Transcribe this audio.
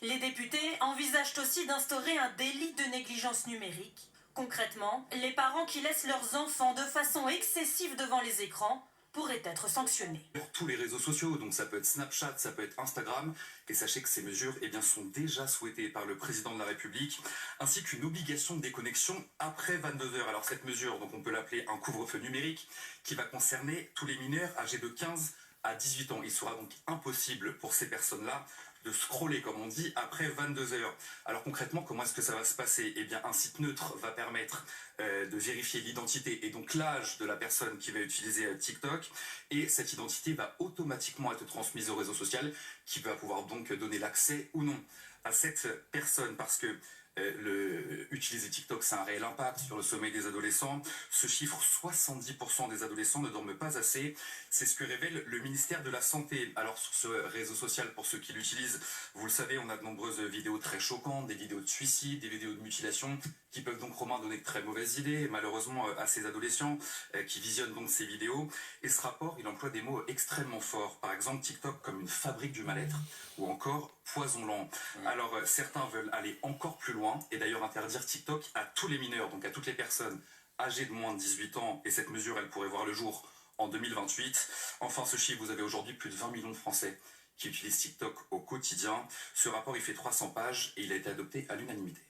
Les députés envisagent aussi d'instaurer un délit de négligence numérique. Concrètement, les parents qui laissent leurs enfants de façon excessive devant les écrans pourraient être sanctionnés. Sur tous les réseaux sociaux, donc ça peut être Snapchat, ça peut être Instagram, et sachez que ces mesures sont déjà souhaitées par le président de la République, ainsi qu'une obligation de déconnexion après 22 heures. Alors cette mesure, donc on peut l'appeler un couvre-feu numérique, qui va concerner tous les mineurs âgés de 15 à 18 ans. Il sera donc impossible pour ces personnes-là de scroller, comme on dit, après 22 heures. Alors concrètement, comment est-ce que ça va se passer? Eh bien, un site neutre va permettre de vérifier l'identité et donc l'âge de la personne qui va utiliser TikTok. Et cette identité va automatiquement être transmise au réseau social qui va pouvoir donc donner l'accès ou non à cette personne, parce que utiliser TikTok, c'est un réel impact sur le sommeil des adolescents. Ce chiffre, 70% des adolescents ne dorment pas assez. C'est ce que révèle le ministère de la Santé. Alors sur ce réseau social, pour ceux qui l'utilisent, vous le savez, on a de nombreuses vidéos très choquantes, des vidéos de suicide, des vidéos de mutilation, qui peuvent donc, Romain, donner de très mauvaises idées, malheureusement, à ces adolescents qui visionnent donc ces vidéos. Et ce rapport, il emploie des mots extrêmement forts. Par exemple, TikTok comme une fabrique du mal-être, ou encore poison lent. Alors, certains veulent aller encore plus loin, et d'ailleurs interdire TikTok à tous les mineurs, donc à toutes les personnes âgées de moins de 18 ans, et cette mesure, elle pourrait voir le jour en 2028. Enfin, ce chiffre, vous avez aujourd'hui plus de 20 millions de Français qui utilisent TikTok au quotidien. Ce rapport, il fait 300 pages et il a été adopté à l'unanimité.